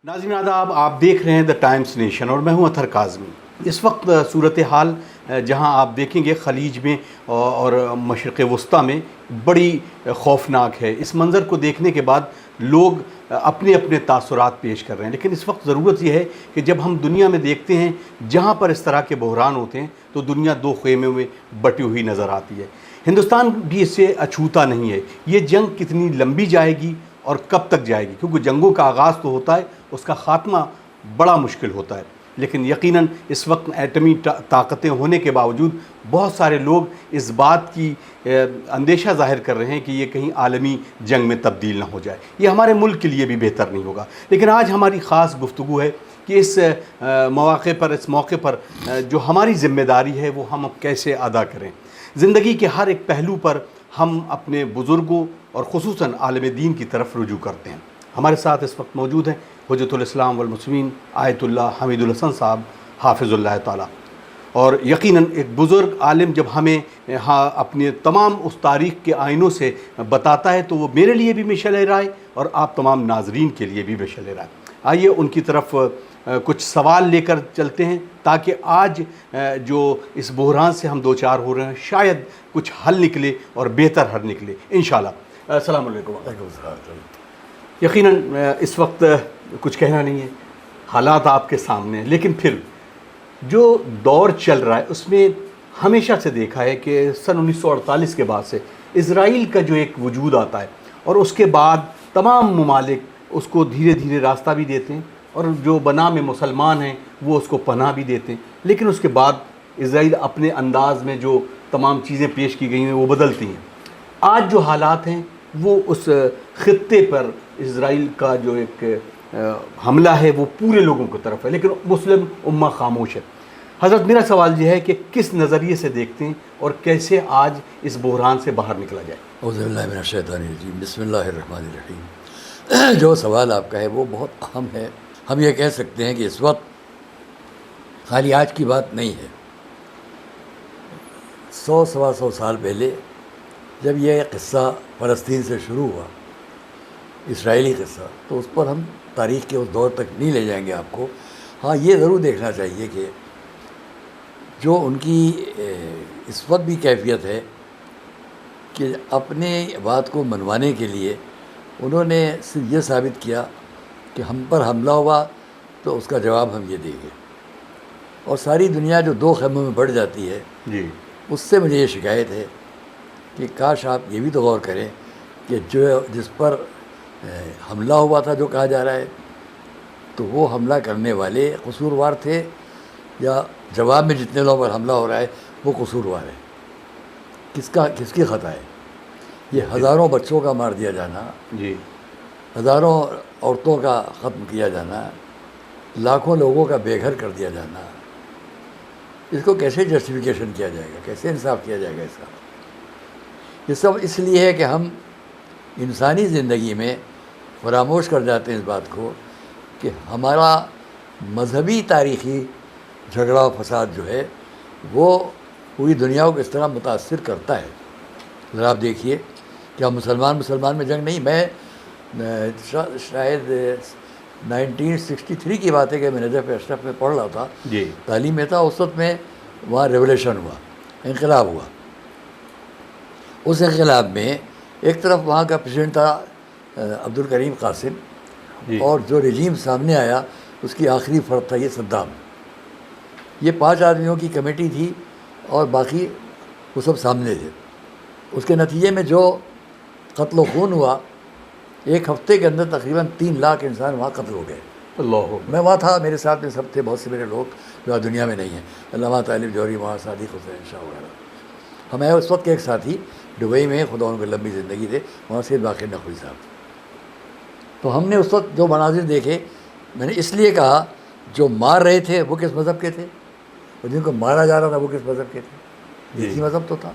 ناظرین آداب، آپ دیکھ رہے ہیں دا ٹائمز نیشن اور میں ہوں اطہر کاظمی۔ اس وقت صورتحال جہاں آپ دیکھیں گے خلیج میں اور مشرق وسطیٰ میں بڑی خوفناک ہے۔ اس منظر کو دیکھنے کے بعد لوگ اپنے اپنے تاثرات پیش کر رہے ہیں، لیکن اس وقت ضرورت یہ ہے کہ جب ہم دنیا میں دیکھتے ہیں جہاں پر اس طرح کے بحران ہوتے ہیں تو دنیا دو خیموں میں بٹی ہوئی نظر آتی ہے۔ ہندوستان بھی اس سے اچھوتا نہیں ہے۔ یہ جنگ کتنی لمبی جائے گی اور کب تک جائے گی، کیونکہ جنگوں کا آغاز تو ہوتا ہے، اس کا خاتمہ بڑا مشکل ہوتا ہے، لیکن یقیناً اس وقت ایٹمی طاقتیں ہونے کے باوجود بہت سارے لوگ اس بات کی اندیشہ ظاہر کر رہے ہیں کہ یہ کہیں عالمی جنگ میں تبدیل نہ ہو جائے۔ یہ ہمارے ملک کے لیے بھی بہتر نہیں ہوگا۔ لیکن آج ہماری خاص گفتگو ہے کہ اس موقع پر جو ہماری ذمہ داری ہے وہ ہم اب کیسے ادا کریں۔ زندگی کے ہر ایک پہلو پر ہم اپنے بزرگوں اور خصوصاً عالم دین کی طرف رجوع کرتے ہیں۔ ہمارے ساتھ اس وقت موجود ہیں حجت الاسلام والمسلمین آیت اللہ حمید الحسن صاحب حافظ اللہ تعالیٰ، اور یقیناً ایک بزرگ عالم جب ہمیں اپنے تمام اس تاریخ کے آئینوں سے بتاتا ہے تو وہ میرے لیے بھی مشعل رائے اور آپ تمام ناظرین کے لیے بھی مشعل رائے۔ آئیے ان کی طرف کچھ سوال لے کر چلتے ہیں تاکہ آج جو اس بحران سے ہم دوچار ہو رہے ہیں شاید کچھ حل نکلے اور بہتر حل نکلے انشاءاللہ۔ السلام علیکم۔ یقیناً اس وقت کچھ کہنا نہیں ہے، حالات آپ کے سامنے ہیں، لیکن پھر جو دور چل رہا ہے اس میں ہمیشہ سے دیکھا ہے کہ سن 1948 کے بعد سے اسرائیل کا جو ایک وجود آتا ہے اور اس کے بعد تمام ممالک اس کو دھیرے دھیرے راستہ بھی دیتے ہیں اور جو بنام مسلمان ہیں وہ اس کو پناہ بھی دیتے ہیں، لیکن اس کے بعد اسرائیل اپنے انداز میں جو تمام چیزیں پیش کی گئی ہیں وہ بدلتی ہیں۔ آج جو حالات ہیں وہ اس خطے پر اسرائیل کا جو ایک حملہ ہے وہ پورے لوگوں کی طرف ہے، لیکن مسلم امہ خاموش ہے۔ حضرت میرا سوال یہ ہے کہ کس نظریے سے دیکھتے ہیں اور کیسے آج اس بحران سے باہر نکلا جائے؟ اعوذ باللہ من الشیطان الرجیم، بسم اللہ الرحمن الرحیم۔ جو سوال آپ کا ہے وہ بہت اہم ہے۔ ہم یہ کہہ سکتے ہیں کہ اس وقت خالی آج کی بات نہیں ہے، 100 سال پہلے جب یہ قصہ فلسطین سے شروع ہوا، اسرائیلی قصہ، تو اس پر ہم تاریخ کے اس دور تک نہیں لے جائیں گے آپ کو۔ ہاں یہ ضرور دیکھنا چاہیے کہ جو ان کی اس وقت بھی کیفیت ہے کہ اپنے بات کو منوانے کے لیے انہوں نے صرف یہ ثابت کیا کہ ہم پر حملہ ہوا تو اس کا جواب ہم یہ دیں گے، اور ساری دنیا جو دو خیموں میں بڑھ جاتی ہے جی، اس سے مجھے یہ شکایت ہے کہ کاش آپ یہ بھی تو غور کریں کہ جس پر حملہ ہوا تھا جو کہا جا رہا ہے تو وہ حملہ کرنے والے قصوروار تھے یا جواب میں جتنے لوگوں پر حملہ ہو رہا ہے وہ قصوروار ہے؟ کس کی خطا ہے؟ یہ ہزاروں بچوں کا مار دیا جانا، جی، ہزاروں عورتوں کا ختم کیا جانا، لاکھوں لوگوں کا بے گھر کر دیا جانا، اس کو کیسے جسٹیفیکیشن کیا جائے گا، کیسے انصاف کیا جائے گا اس کا؟ یہ سب اس لیے ہے کہ ہم انسانی زندگی میں فراموش کر جاتے ہیں اس بات کو کہ ہمارا مذہبی تاریخی جھگڑا و فساد جو ہے وہ پوری دنیا کو اس طرح متاثر کرتا ہے۔ ذرا آپ دیکھیے کہ ہم مسلمان میں جنگ نہیں، میں شاید 1963 کی بات ہے کہ میں نجف اشرف میں پڑھ رہا تھا، جی، تعلیم میں تھا، اس وقت میں وہاں ریولیوشن ہوا، انقلاب ہوا۔ اس انقلاب میں ایک طرف وہاں کا پریزیڈنٹ تھا عبد الکریم قاسم، جی، اور جو رجیم سامنے آیا اس کی آخری فرد تھا یہ صدام۔ یہ 5 آدمیوں کی کمیٹی تھی اور باقی وہ سب سامنے تھے۔ اس کے نتیجے میں جو قتل و خون ہوا، ایک ہفتے کے اندر تقریباً 3 لاکھ انسان وہاں قتل ہو گئے۔ اللہ، میں وہاں تھا، میرے ساتھ میں سب تھے، بہت سے میرے لوگ جو آج دنیا میں نہیں ہیں، علامہ طالب جوہری، وہاں صادق حسین شاہ وغیرہ۔ ہمارے اس وقت کے ایک ساتھی دبئی میں، خدا ان کو لمبی زندگی دے، وہاں سے باقر نقوی صاحب۔ تو ہم نے اس وقت جو مناظر دیکھے، میں نے اس لیے کہا جو مار رہے تھے وہ کس مذہب کے تھے اور جن کو مارا جا رہا تھا وہ کس مذہب کے تھے؟ ایک ہی مذہب تو تھا۔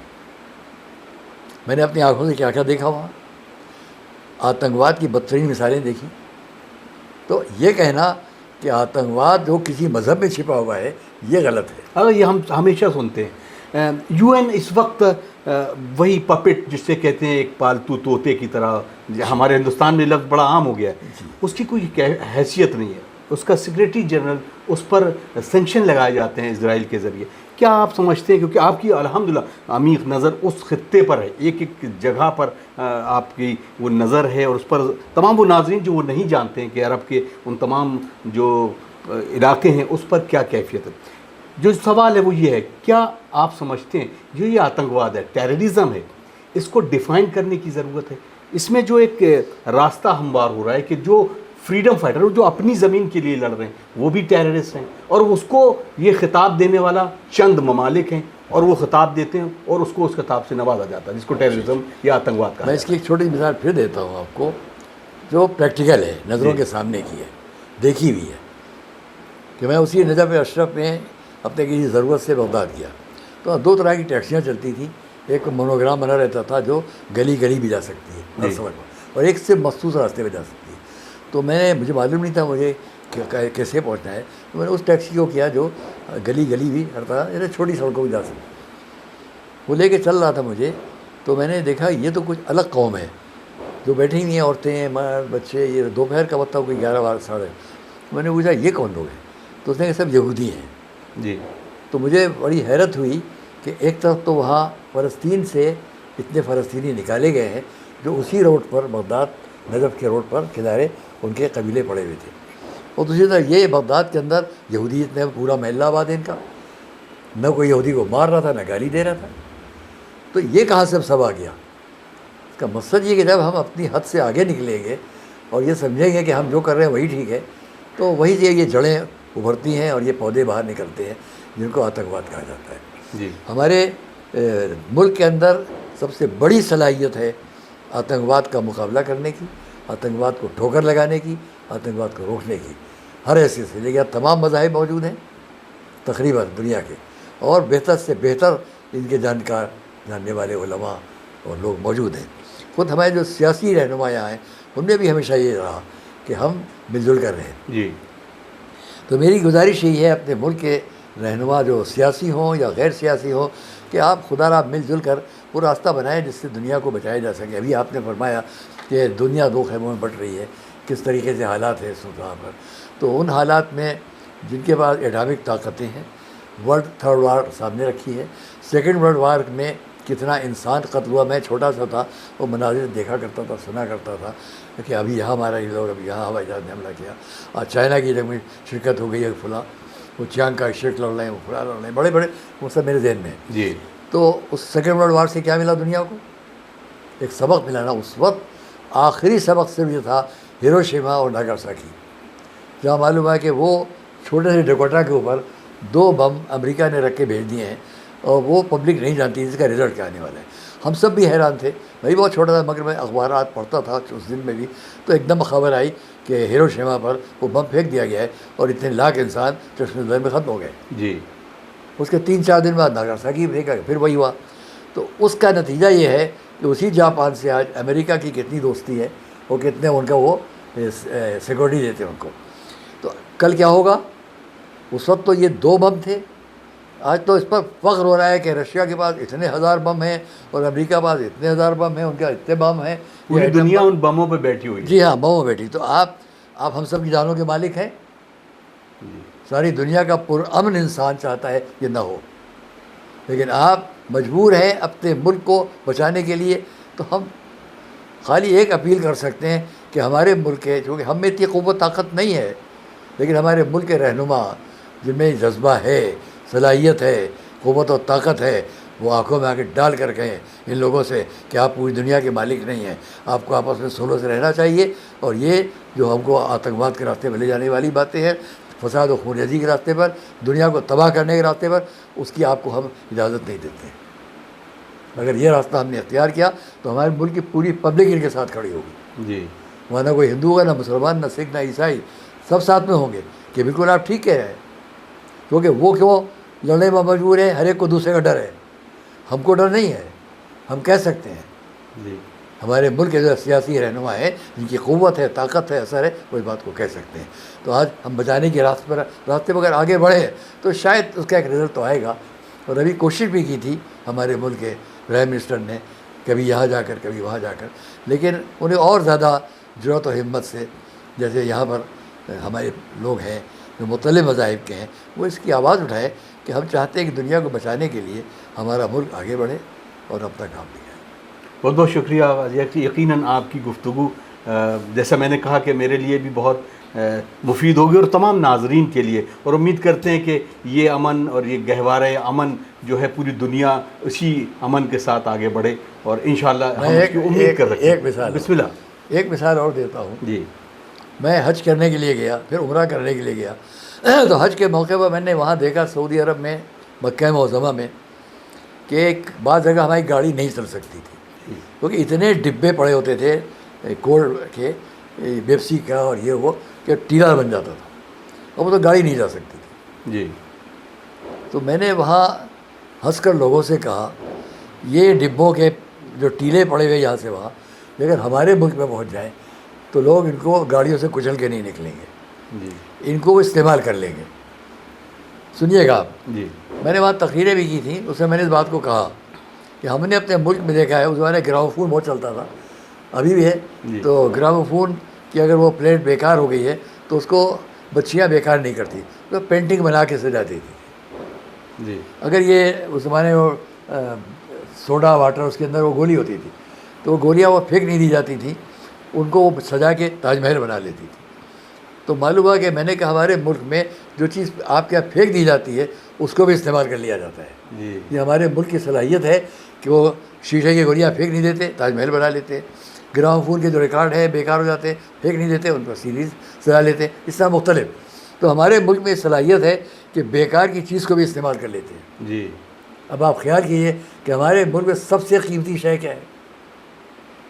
میں نے اپنی آنکھوں سے کیا کیا دیکھا وہاں، آتنکواد کی بدترین مثالیں دیکھی۔ تو یہ کہنا کہ آتنکواد جو کسی مذہب میں چھپا ہوا ہے یہ غلط ہے۔ یہ ہم ہمیشہ سنتے ہیں۔ UN اس وقت وہی پپٹ جس سے کہتے ہیں ایک پالتو طوطے کی طرح، ہمارے ہندوستان میں لفظ بڑا عام ہو گیا ہے، اس کی کوئی حیثیت نہیں ہے. اس کا سیکریٹری جنرل، اس پر سینکشن لگائے جاتے ہیں اسرائیل کے ذریعے. کیا آپ سمجھتے ہیں، کیونکہ آپ کی الحمدللہ عمیق نظر اس خطے پر ہے، ایک ایک جگہ پر آپ کی وہ نظر ہے، اور اس پر تمام وہ ناظرین جو وہ نہیں جانتے ہیں کہ عرب کے ان تمام جو علاقے ہیں اس پر کیا کیفیت ہے. جو سوال ہے وہ یہ ہے، کیا آپ سمجھتے ہیں جو یہ آتنکواد ہے، ٹیررزم ہے، اس کو ڈیفائن کرنے کی ضرورت ہے؟ اس میں جو ایک راستہ ہموار ہو رہا ہے کہ جو فریڈم فائٹر جو اپنی زمین کے لیے لڑ رہے ہیں وہ بھی ٹیررسٹ ہیں، اور اس کو یہ خطاب دینے والا چند ممالک ہیں، اور وہ خطاب دیتے ہیں اور اس کو اس خطاب سے نوازا جاتا ہے، جس کو ٹیررزم یا آتنکواد کہا میں جاتا اس کی ایک چھوٹی مثال پھر دیتا ہوں آپ کو، جو پریکٹیکل ہے، نظروں کے سامنے کی ہے، دیکھی ہوئی ہے. کہ میں اسی نجف اشرف میں اپنے کسی ضرورت سے بغداد گیا، تو 2 طرح کی ٹیکسیاں چلتی تھیں. ایک مونوگرام بنا رہتا تھا جو گلی گلی بھی جا سکتی ہے اور ایک سے مخصوص راستے پہ جا سکتی ہے. تو مجھے معلوم نہیں تھا مجھے کیسے پہنچنا ہے، تو میں نے اس ٹیکسی کو کیا جو گلی گلی بھی ہر طرح چھوٹی سڑکوں پہ جا سکتی. وہ لے کے چل رہا تھا مجھے، تو میں نے دیکھا یہ تو کچھ الگ قوم ہے جو بیٹھی ہوئی ہیں، عورتیں، مرد، بچے. یہ دوپہر کا وقت تھا، کوئی 11 ساڑھے. میں نے پوچھا یہ کون لوگ ہیں؟ تو اس نے کہا سب یہودی ہیں. جی. تو مجھے بڑی حیرت ہوئی کہ ایک طرف تو وہاں فلسطین سے اتنے فلسطینی نکالے گئے ہیں جو اسی روڈ پر، بغداد نجف کے روڈ پر کنارے ان کے قبیلے پڑے ہوئے تھے، اور دوسری طرف یہ بغداد کے اندر یہودی اتنے پورا محلہ آباد ہے ان کا، نہ کوئی یہودی کو مار رہا تھا نہ گالی دے رہا تھا. تو یہ کہاں سے سب آ گیا؟ اس کا مقصد یہ کہ جب ہم اپنی حد سے آگے نکلیں گے اور یہ سمجھیں گے کہ ہم جو کر رہے ہیں وہی ٹھیک ہے، تو وہی سے یہ جڑیں ابھرتی ہیں اور یہ پودے باہر نکلتے ہیں جن کو آتنکواد کہا جاتا ہے. جی. ہمارے ملک کے اندر سب سے بڑی صلاحیت ہے آتنکواد کا مقابلہ کرنے کی، آتنکواد کو ٹھوکر لگانے کی، آتنکواد کو روکنے کی، ہر حیثیت سے. لیکن تمام مذاہب موجود ہیں تقریباً دنیا کے، اور بہتر سے بہتر ان کے جاننے والے علماء اور لوگ موجود ہیں. خود ہمارے جو سیاسی رہنمایاں ہیں ان میں بھی ہمیشہ یہ رہا کہ ہم مل جل کر رہیں. جی. تو میری گزارش یہی ہے اپنے ملک کے رہنما جو سیاسی ہوں یا غیر سیاسی ہوں کہ آپ خدا را مل جل کر وہ راستہ بنائیں جس سے دنیا کو بچایا جا سکے. ابھی آپ نے فرمایا کہ دنیا 2 خیموں میں بٹ رہی ہے، کس طریقے سے حالات ہیں اس وہاں پر. تو ان حالات میں جن کے پاس ایٹامک طاقتیں ہیں، ورلڈ 3rd وار سامنے رکھی ہے، 2nd ورلڈ وار میں کتنا انسان قتل ہوا. میں چھوٹا سا تھا، وہ مناظر دیکھا کرتا تھا، سنا کرتا تھا کہ ابھی یہاں ہمارا یہ لوگ، ابھی یہاں ہوائی جہاز نے حملہ کیا، آج چائنا کی جنگ میں شرکت ہو گئی ہے، فلاں وہ چیانگ کا شرک لڑ رہے ہیں، وہ فلاں لڑ رہے ہیں، بڑے بڑے وہ سب میرے ذہن میں ہیں. جی. تو اس 2nd ورلڈ وار سے کیا ملا دنیا کو؟ ایک سبق ملا نا. اس وقت آخری سبق صرف یہ تھا ہیروشیما اور ناگاساکی، جہاں معلوم ہے کہ وہ چھوٹے سے ڈکوٹا کے اوپر 2 بم امریکہ نے رکھ کے بھیج دیے ہیں، اور وہ پبلک نہیں جانتی اس کا رزلٹ کیا آنے والا ہے. ہم سب بھی حیران تھے، میں بھی بہت چھوٹا تھا مگر میں اخبارات پڑھتا تھا اس دن میں بھی. تو ایک دم خبر آئی کہ ہیروشیما پر وہ بم پھینک دیا گیا ہے اور اتنے لاکھ انسان چشم زد میں ختم ہو گئے. جی. اس کے 3-4 دن بعد ناگاساکی پھینکا، پھر وہی ہوا. تو اس کا نتیجہ یہ ہے کہ اسی جاپان سے آج امریکہ کی کتنی دوستی ہے، وہ کتنے ان کا وہ سیکورٹی دیتے ہیں ان کو. تو کل کیا ہوگا؟ اس وقت تو یہ 2 بم تھے، آج تو اس پر فخر ہو رہا ہے کہ رشیا کے پاس اتنے 1000 بم ہیں اور امریکہ کے پاس اتنے 1000 بم ہیں، ان کا اتنے بم ہیں. پوری دنیا ان بموں پہ بیٹھی ہوئی ہے. جی ہاں، بموں بیٹھی. تو آپ ہم سب کی جانوں کے مالک ہیں. ساری دنیا کا پرامن انسان چاہتا ہے یہ نہ ہو، لیکن آپ مجبور ہیں اپنے ملک کو بچانے کے لیے. تو ہم خالی ایک اپیل کر سکتے ہیں کہ ہمارے ملک کے، چونکہ ہم میں اتنی قوت طاقت نہیں ہے، لیکن ہمارے ملک کے رہنما جن میں جذبہ ہے، صلاحیت ہے، قوت و طاقت ہے، وہ آنکھوں میں آ کے ڈال کر کہیں ان لوگوں سے کہ آپ پوری دنیا کے مالک نہیں ہیں، آپ کو آپس میں سولو سے رہنا چاہیے. اور یہ جو ہم کو آتنکواد کے راستے میں لے جانے والی باتیں ہیں، فساد و خونریزی کے راستے پر، دنیا کو تباہ کرنے کے راستے پر، اس کی آپ کو ہم اجازت نہیں دیتے. اگر یہ راستہ ہم نے اختیار کیا تو ہمارے ملک کی پوری پبلک ان کے ساتھ کھڑی ہوگی. جی. وہاں نہ کوئی ہندو ہوگا، نہ مسلمان، نہ سکھ، نہ عیسائی، سب ساتھ میں ہوں گے کہ بالکل آپ ٹھیک کہہ رہے ہیں. کیونکہ وہ کیوں لڑنے میں مجبور ہے؟ ہر ایک کو دوسرے کا ڈر ہے. ہم کو ڈر نہیں ہے، ہم کہہ سکتے ہیں. جی. ہمارے ملک کے جو سیاسی رہنما ہیں جن کی قوت ہے، طاقت ہے، اثر ہے، وہ اس بات کو کہہ سکتے ہیں. تو آج ہم بچانے کے راستے پر اگر آگے بڑھے تو شاید اس کا ایک رزلٹ تو آئے گا. اور ابھی کوشش بھی کی تھی ہمارے ملک کے پرائم منسٹر نے کبھی یہاں جا کر کبھی وہاں جا کر، لیکن انہیں اور زیادہ جرأت و ہمت سے، جیسے یہاں پر ہمارے لوگ ہیں جو مختلف مذاہب کے ہیں، وہ اس کی آواز اٹھائے کہ ہم چاہتے ہیں کہ دنیا کو بچانے کے لیے ہمارا ملک آگے بڑھے اور اپنا کام بھی کرے۔ بہت بہت شکریہ۔ یقیناً آپ کی گفتگو جیسا میں نے کہا کہ میرے لیے بھی بہت مفید ہوگی اور تمام ناظرین کے لیے، اور امید کرتے ہیں کہ یہ امن اور یہ گہوارہ امن جو ہے پوری دنیا اسی امن کے ساتھ آگے بڑھے، اور انشاءاللہ ہم اس کی امید کر رکھتے ہیں۔ ایک مثال بسم اللہ۔ ایک مثال اور دیتا ہوں۔ جی میں حج کرنے کے لیے گیا، پھر عمرہ کرنے کے لیے گیا، تو حج کے موقع پر میں نے وہاں دیکھا سعودی عرب میں مکہ معظمہ میں کہ ایک بعض جگہ ہماری گاڑی نہیں چل سکتی تھی کیونکہ اتنے ڈبے پڑے ہوتے تھے کولڈ کے، بیپسی کا اور یہ وہ، کہ ٹیلا بن جاتا تھا اور وہ تو گاڑی نہیں جا سکتی تھی۔ جی تو میں نے وہاں ہنس کر لوگوں سے کہا یہ ڈبوں کے جو ٹیلے پڑے ہوئے یہاں سے وہاں، لیکن ہمارے ملک میں پہنچ جائیں تو لوگ ان کو گاڑیوں سے کچل کے نہیں نکلیں گے، جی ان کو وہ استعمال کر لیں گے۔ سنیے گا آپ، جی میں نے وہاں تقریریں بھی کی تھیں، اس میں میں نے اس بات کو کہا کہ ہم نے اپنے ملک میں دیکھا ہے، اس زمانے گرام فون بہت چلتا تھا، ابھی بھی ہے، تو گرام فون کی اگر وہ پلیٹ بیکار ہو گئی ہے تو اس کو بچیاں بیکار نہیں کرتی، تو پینٹنگ بنا کے سجاتی تھی۔ جی اگر یہ اس زمانے وہ سوڈا واٹر اس کے اندر وہ گولی ہوتی تھی تو وہ گولیاں وہ پھینک نہیں دی جاتی تھیں، ان کو وہ سجا کے تاج محل بنا لیتی تھی۔ تو معلوم ہوا کہ میں نے کہا ہمارے ملک میں جو چیز آپ کے یہاں پھینک دی جاتی ہے اس کو بھی استعمال کر لیا جاتا ہے۔ جی یہ ہمارے ملک کی صلاحیت ہے کہ وہ شیشے کی گولیاں پھینک نہیں دیتے، تاج محل بنا لیتے ہیں۔ گرام فون کے جو ریکارڈ ہے بیکار ہو جاتے ہیں، پھینک نہیں دیتے، ان پر سیریز سجا لیتے ہیں، اس طرح مختلف۔ تو ہمارے ملک میں صلاحیت ہے کہ بیکار کی چیز کو بھی استعمال کر لیتے ہیں۔ جی اب آپ خیال کیجیے کہ ہمارے ملک میں سب سے قیمتی شے کیا ہے؟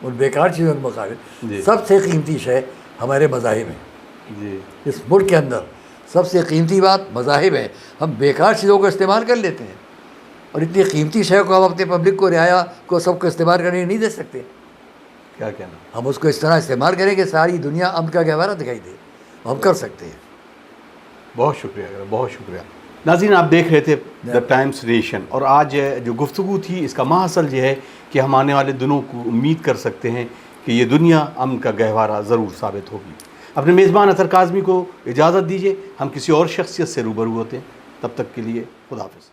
ان بیکار چیزوں کے مقابل سب سے قیمتی شے ہمارے مذاہب ہیں۔ جی اس ملک کے اندر سب سے قیمتی بات مذاہب ہے، ہم بیکار چیزوں کو استعمال کر لیتے ہیں، اور اتنی قیمتی شے کو ہم اپنے پبلک کو، رعایا کو، سب کو استعمال کرنے نہیں دے سکتے۔ کیا کہنا؟ ہم اس کو اس طرح استعمال کریں کہ ساری دنیا امن کا گہوارہ دکھائی دے، ہم کر سکتے ہیں۔ بہت شکریہ، بہت شکریہ۔ ناظرین، آپ دیکھ رہے تھے دا ٹائمس نیشن، اور آج جو گفتگو تھی اس کا ماحصل یہ ہے کہ ہم آنے والے دنوں کو امید کر سکتے ہیں کہ یہ دنیا امن کا گہوارہ ضرور ثابت ہوگی۔ اپنے میزبان اطہر کاظمی کو اجازت دیجیے، ہم کسی اور شخصیت سے روبرو ہوتے ہیں، تب تک کے لیے خدا حافظ۔